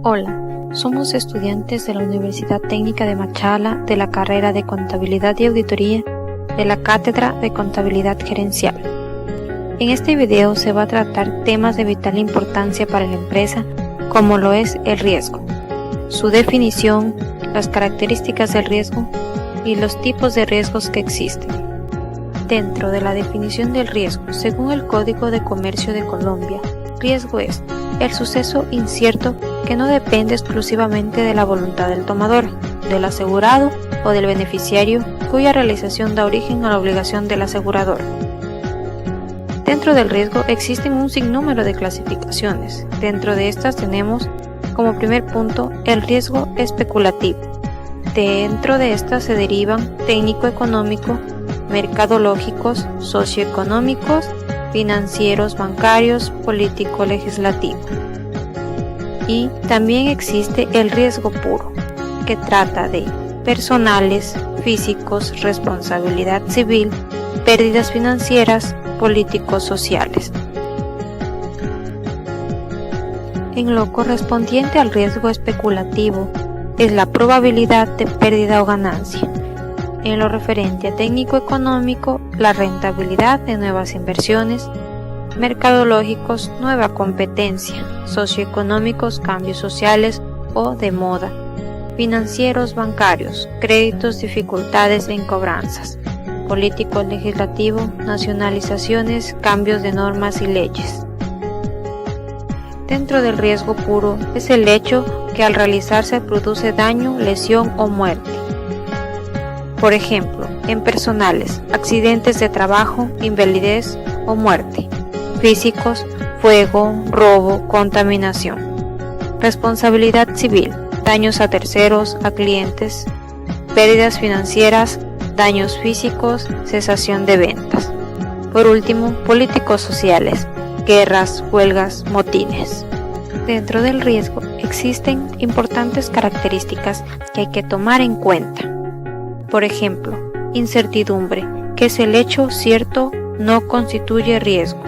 Hola, somos estudiantes de la Universidad Técnica de Machala de la carrera de Contabilidad y Auditoría de la Cátedra de Contabilidad Gerencial. En este video se va a tratar temas de vital importancia para la empresa, como lo es el riesgo, su definición, las características del riesgo y los tipos de riesgos que existen. Dentro de la definición del riesgo, según el Código de Comercio de Colombia, riesgo es el suceso incierto que no depende exclusivamente de la voluntad del tomador, del asegurado o del beneficiario, cuya realización da origen a la obligación del asegurador. Dentro del riesgo existen un sinnúmero de clasificaciones. Dentro de estas tenemos como primer punto el riesgo especulativo. Dentro de estas se derivan técnico-económico, mercadológicos, socioeconómicos, financieros, bancarios, político-legislativo. Y también existe el riesgo puro, que trata de personales, físicos, responsabilidad civil, pérdidas financieras, políticos sociales. En lo correspondiente al riesgo especulativo, es la probabilidad de pérdida o ganancia. En lo referente a técnico-económico, la rentabilidad de nuevas inversiones, mercadológicos, nueva competencia, socioeconómicos, cambios sociales o de moda, financieros, bancarios, créditos, dificultades en cobranzas, político, legislativo, nacionalizaciones, cambios de normas y leyes. Dentro del riesgo puro es el hecho que al realizarse produce daño, lesión o muerte. Por ejemplo, en personales, accidentes de trabajo, invalidez o muerte. Físicos, fuego, robo, contaminación. Responsabilidad civil, daños a terceros, a clientes. Pérdidas financieras, daños físicos, cesación de ventas. Por último, políticos sociales, guerras, huelgas, motines. Dentro del riesgo existen importantes características que hay que tomar en cuenta. Por ejemplo, incertidumbre, que es el hecho cierto no constituye riesgo.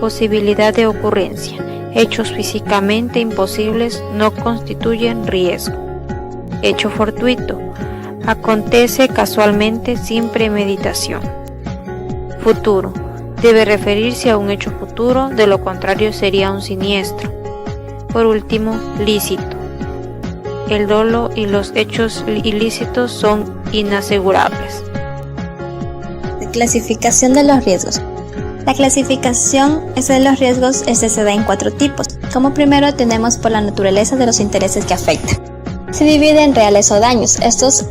Posibilidad de ocurrencia, hechos físicamente imposibles no constituyen riesgo. Hecho fortuito, acontece casualmente sin premeditación. Futuro, debe referirse a un hecho futuro, de lo contrario sería un siniestro. Por último, lícito. El dolo y los hechos ilícitos son inasegurables. Clasificación de los riesgos. La clasificación de los riesgos se da en 4 tipos. Como primero tenemos por la naturaleza de los intereses que afectan. Se divide en reales o daños. Estos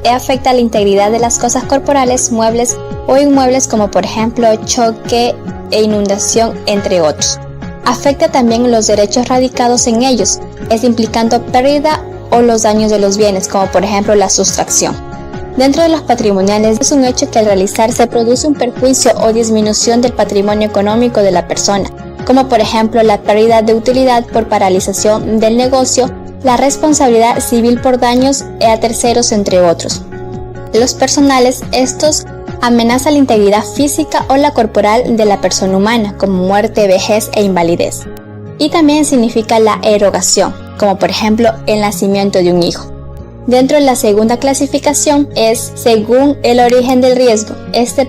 afectan la integridad de las cosas corporales, muebles o inmuebles, como por ejemplo choque e inundación, entre otros. Afecta también los derechos radicados en ellos, implicando pérdida o los daños de los bienes, como por ejemplo la sustracción. Dentro de los patrimoniales es un hecho que al realizarse produce un perjuicio o disminución del patrimonio económico de la persona, como por ejemplo la pérdida de utilidad por paralización del negocio, la responsabilidad civil por daños a terceros, entre otros. Los personales, estos amenazan la integridad física o la corporal de la persona humana, como muerte, vejez e invalidez. Y también significa la erogación, como por ejemplo el nacimiento de un hijo. Dentro de la segunda clasificación es según el origen del riesgo.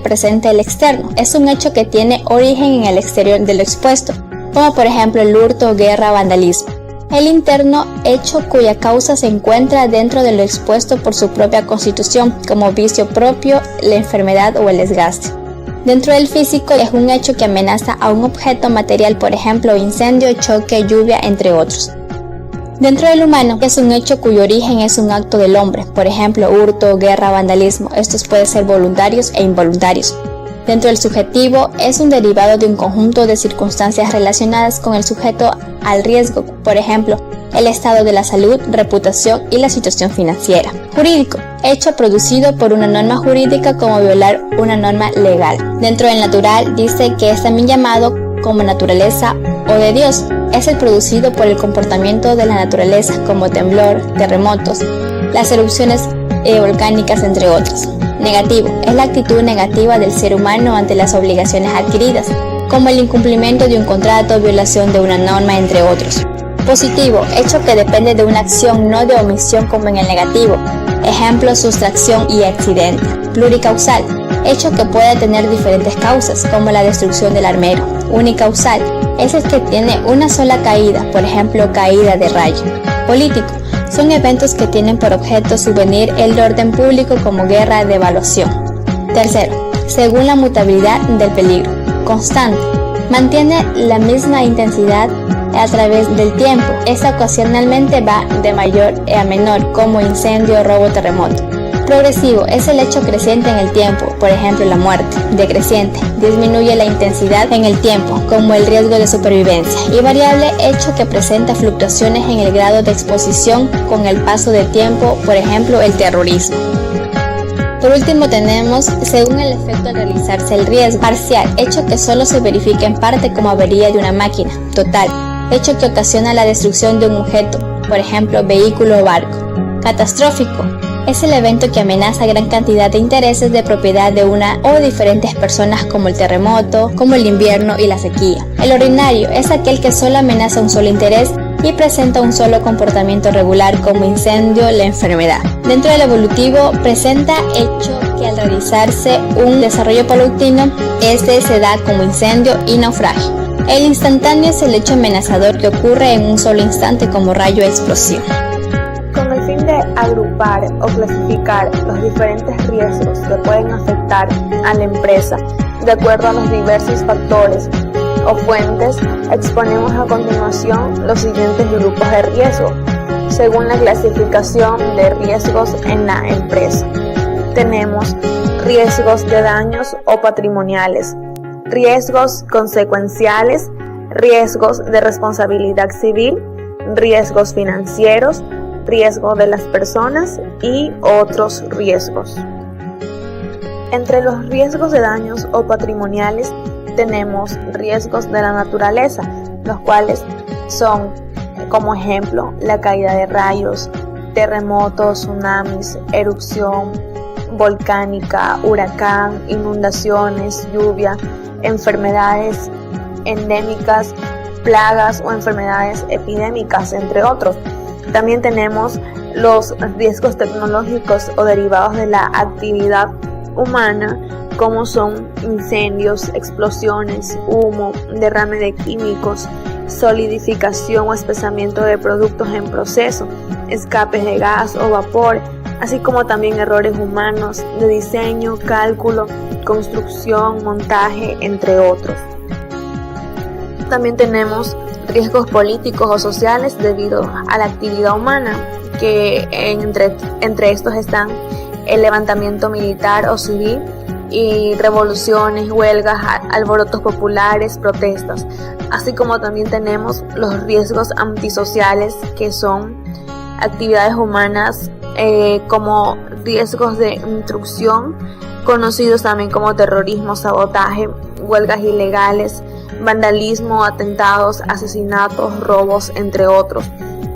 Presenta el externo. Es un hecho que tiene origen en el exterior de lo expuesto, como por ejemplo el hurto, guerra, vandalismo. El interno, hecho cuya causa se encuentra dentro de lo expuesto por su propia constitución, como vicio propio, la enfermedad o el desgaste. Dentro del físico es un hecho que amenaza a un objeto material, por ejemplo incendio, choque, lluvia, entre otros. Dentro del humano es un hecho cuyo origen es un acto del hombre, por ejemplo hurto, guerra, vandalismo. Estos pueden ser voluntarios e involuntarios. Dentro del subjetivo es un derivado de un conjunto de circunstancias relacionadas con el sujeto al riesgo, por ejemplo el estado de la salud, reputación y la situación financiera. Jurídico, hecho producido por una norma jurídica, como violar una norma legal. Dentro del natural dice que es también llamado como naturaleza o de Dios. Es el producido por el comportamiento de la naturaleza, como temblor, terremotos, las erupciones volcánicas, entre otros. Negativo, es la actitud negativa del ser humano ante las obligaciones adquiridas, como el incumplimiento de un contrato, violación de una norma, entre otros. Positivo, hecho que depende de una acción, no de omisión como en el negativo. Ejemplo, sustracción y accidente. Pluricausal, hecho que puede tener diferentes causas, como la destrucción del armero. Unicausal, es el que tiene una sola caída, por ejemplo, caída de rayo. Político, son eventos que tienen por objeto subvenir el orden público como guerra, devaluación. Tercero, según la mutabilidad del peligro. Constante, mantiene la misma intensidad a través del tiempo. Esta ocasionalmente va de mayor a menor, como incendio, robo, terremoto. Progresivo, es el hecho creciente en el tiempo, por ejemplo la muerte. Decreciente, disminuye la intensidad en el tiempo, como el riesgo de supervivencia. Y variable, hecho que presenta fluctuaciones en el grado de exposición con el paso del tiempo, por ejemplo el terrorismo. Por último tenemos, según el efecto al realizarse el riesgo. Parcial, hecho que solo se verifica en parte como avería de una máquina. Total, hecho que ocasiona la destrucción de un objeto, por ejemplo vehículo o barco. Catastrófico, es el evento que amenaza gran cantidad de intereses de propiedad de una o diferentes personas, como el terremoto, como el invierno y la sequía. El ordinario es aquel que solo amenaza un solo interés y presenta un solo comportamiento regular, como incendio, la enfermedad. Dentro del evolutivo presenta hecho que al realizarse un desarrollo paulatino, este se da como incendio y naufragio. El instantáneo es el hecho amenazador que ocurre en un solo instante, como rayo o explosión. Con el fin de agrupar o clasificar los diferentes riesgos que pueden afectar a la empresa de acuerdo a los diversos factores o fuentes, exponemos a continuación los siguientes grupos de riesgo, según la clasificación de riesgos en la empresa. Tenemos riesgos de daños o patrimoniales, riesgos consecuenciales, riesgos de responsabilidad civil, riesgos financieros, riesgo de las personas y otros riesgos. Entre los riesgos de daños o patrimoniales tenemos riesgos de la naturaleza, los cuales son, como ejemplo, la caída de rayos, terremotos, tsunamis, erupción volcánica, huracán, inundaciones, lluvia, enfermedades endémicas, plagas o enfermedades epidémicas, entre otros. También tenemos los riesgos tecnológicos o derivados de la actividad humana, como son incendios, explosiones, humo, derrame de químicos, solidificación o espesamiento de productos en proceso, escapes de gas o vapor, así como también errores humanos de diseño, cálculo, construcción, montaje, entre otros. También tenemos riesgos políticos o sociales debido a la actividad humana, que entre estos están el levantamiento militar o civil y revoluciones, huelgas, alborotos populares, protestas, así como también tenemos los riesgos antisociales, que son actividades humanas como riesgos de intrusión, conocidos también como terrorismo, sabotaje, huelgas ilegales, vandalismo, atentados, asesinatos, robos, entre otros.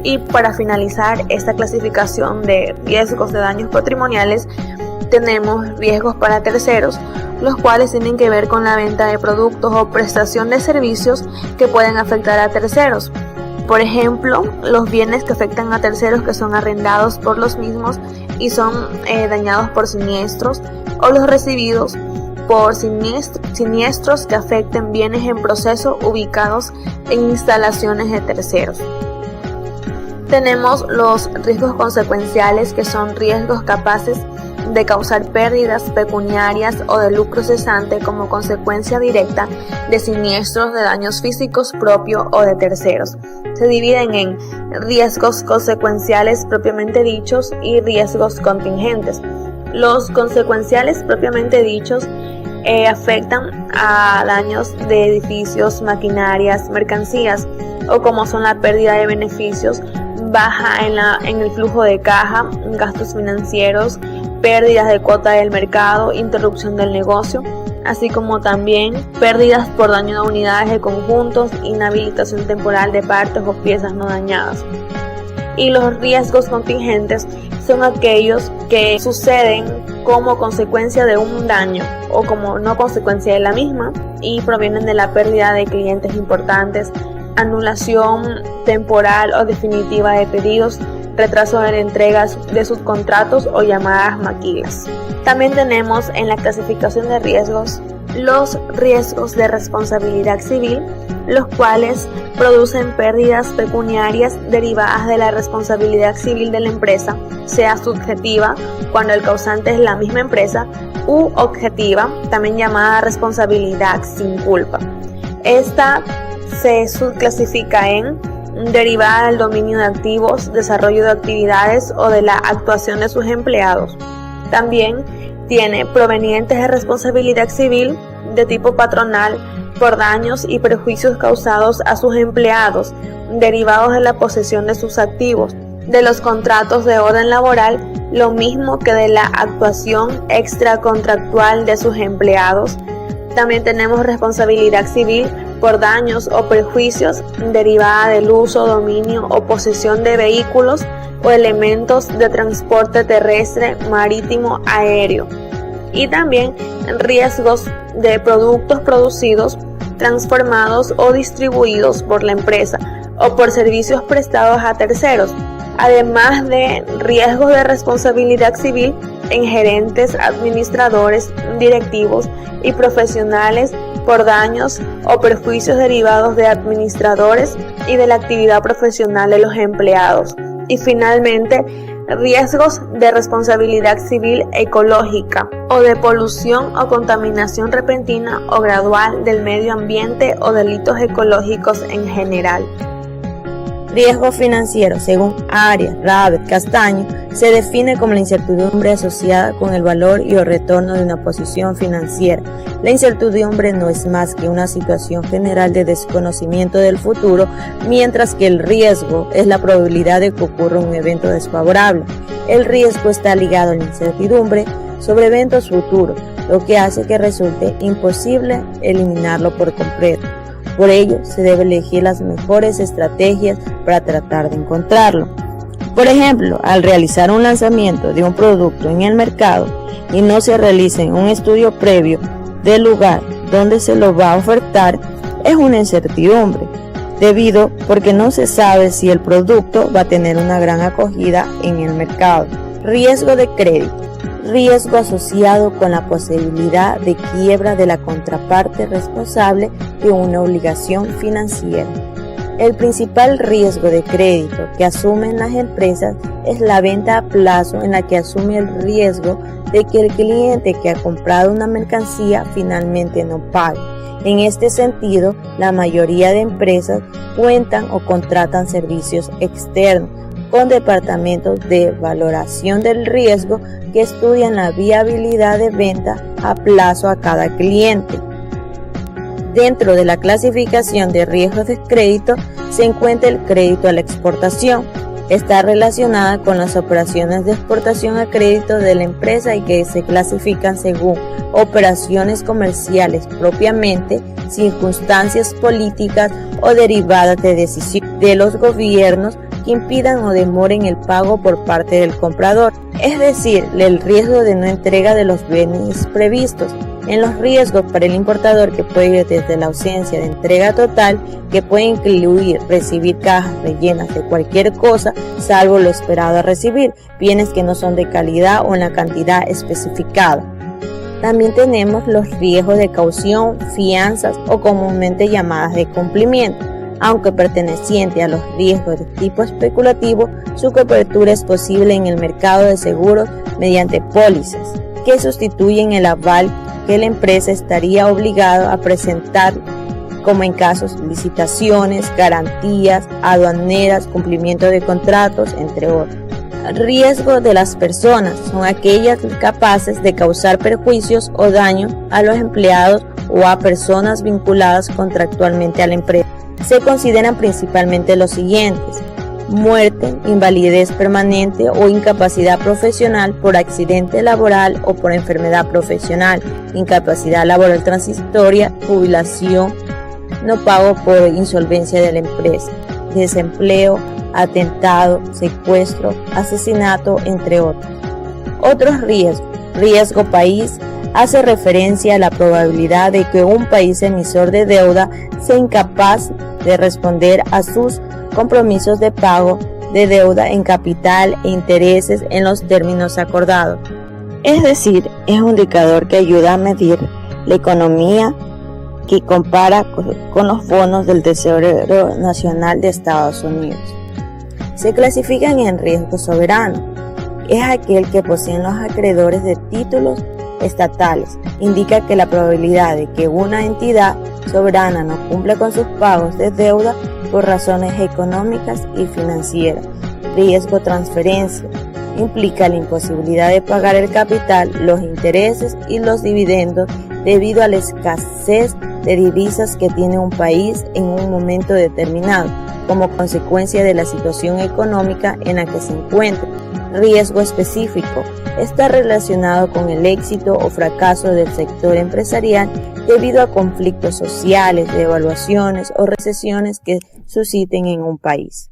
Y para finalizar esta clasificación de riesgos de daños patrimoniales, tenemos riesgos para terceros, los cuales tienen que ver con la venta de productos o prestación de servicios que pueden afectar a terceros. Por ejemplo, los bienes que afectan a terceros, que son arrendados por los mismos y son dañados por siniestros, o los recibidos por siniestros que afecten bienes en proceso ubicados en instalaciones de terceros. Tenemos los riesgos consecuenciales, que son riesgos capaces de causar pérdidas pecuniarias o de lucro cesante como consecuencia directa de siniestros de daños físicos propios o de terceros. Se dividen en riesgos consecuenciales propiamente dichos y riesgos contingentes. Los consecuenciales propiamente dichos afectan a daños de edificios, maquinarias, mercancías, o como son la pérdida de beneficios, baja en el flujo de caja, gastos financieros, pérdidas de cuota del mercado, interrupción del negocio, así como también pérdidas por daño de unidades de conjuntos, inhabilitación temporal de partes o piezas no dañadas. Y los riesgos contingentes son aquellos que suceden como consecuencia de un daño o como no consecuencia de la misma y provienen de la pérdida de clientes importantes, anulación temporal o definitiva de pedidos, retraso en entregas de subcontratos o llamadas maquilas. También tenemos en la clasificación de riesgos los riesgos de responsabilidad civil, los cuales producen pérdidas pecuniarias derivadas de la responsabilidad civil de la empresa, sea subjetiva, cuando el causante es la misma empresa, u objetiva, también llamada responsabilidad sin culpa. Esta se subclasifica en derivada del dominio de activos, desarrollo de actividades o de la actuación de sus empleados. También tiene provenientes de responsabilidad civil de tipo patronal por daños y perjuicios causados a sus empleados, derivados de la posesión de sus activos, de los contratos de orden laboral, lo mismo que de la actuación extracontractual de sus empleados. También tenemos responsabilidad civil por daños o perjuicios derivada del uso, dominio o posesión de vehículos o elementos de transporte terrestre, marítimo, aéreo. Y también riesgos de productos producidos, transformados o distribuidos por la empresa o por servicios prestados a terceros, además de riesgos de responsabilidad civil en gerentes, administradores, directivos y profesionales por daños o perjuicios derivados de administradores y de la actividad profesional de los empleados. Y finalmente, riesgos de responsabilidad civil ecológica o de polución o contaminación repentina o gradual del medio ambiente o delitos ecológicos en general. Riesgo financiero, según Arias, Rabet, Castaño, se define como la incertidumbre asociada con el valor y o retorno de una posición financiera. La incertidumbre no es más que una situación general de desconocimiento del futuro, mientras que el riesgo es la probabilidad de que ocurra un evento desfavorable. El riesgo está ligado a la incertidumbre sobre eventos futuros, lo que hace que resulte imposible eliminarlo por completo. Por ello, se debe elegir las mejores estrategias para tratar de encontrarlo. Por ejemplo, al realizar un lanzamiento de un producto en el mercado y no se realice un estudio previo del lugar donde se lo va a ofertar, es una incertidumbre, porque no se sabe si el producto va a tener una gran acogida en el mercado. Riesgo de crédito. Riesgo asociado con la posibilidad de quiebra de la contraparte responsable de una obligación financiera. El principal riesgo de crédito que asumen las empresas es la venta a plazo, en la que asume el riesgo de que el cliente que ha comprado una mercancía finalmente no pague. En este sentido, la mayoría de empresas cuentan o contratan servicios externos con departamentos de valoración del riesgo que estudian la viabilidad de venta a plazo a cada cliente. Dentro de la clasificación de riesgos de crédito se encuentra el crédito a la exportación. Está relacionada con las operaciones de exportación a crédito de la empresa y que se clasifican según operaciones comerciales propiamente, circunstancias políticas o derivadas de decisiones de los gobiernos que impidan o demoren el pago por parte del comprador, es decir, el riesgo de no entrega de los bienes previstos. En los riesgos para el importador, que puede ir desde la ausencia de entrega total, que puede incluir recibir cajas rellenas de cualquier cosa salvo lo esperado a recibir, bienes que no son de calidad o en la cantidad especificada. También tenemos los riesgos de caución, fianzas o comúnmente llamadas de cumplimiento. Aunque perteneciente a los riesgos de tipo especulativo, su cobertura es posible en el mercado de seguros mediante pólizas, que sustituyen el aval que la empresa estaría obligada a presentar, como en casos de licitaciones, garantías aduaneras, cumplimiento de contratos, entre otros. Riesgos de las personas son aquellas capaces de causar perjuicios o daños a los empleados o a personas vinculadas contractualmente a la empresa. Se consideran principalmente los siguientes: muerte, invalidez permanente o incapacidad profesional por accidente laboral o por enfermedad profesional, incapacidad laboral transitoria, jubilación, no pago por insolvencia de la empresa, desempleo, atentado, secuestro, asesinato, entre otros. Otros riesgos. Riesgo país hace referencia a la probabilidad de que un país emisor de deuda sea incapaz de responder a sus compromisos de pago de deuda en capital e intereses en los términos acordados. Es decir, es un indicador que ayuda a medir la economía que compara con los bonos del Tesoro Nacional de Estados Unidos. Se clasifican en riesgo soberano. Es aquel que poseen los acreedores de títulos estatales. Indica que la probabilidad de que una entidad soberana no cumpla con sus pagos de deuda por razones económicas y financieras. Riesgo transferencia. Implica la imposibilidad de pagar el capital, los intereses y los dividendos debido a la escasez de divisas que tiene un país en un momento determinado, como consecuencia de la situación económica en la que se encuentra. Riesgo específico. Está relacionado con el éxito o fracaso del sector empresarial debido a conflictos sociales, devaluaciones o recesiones que susciten en un país.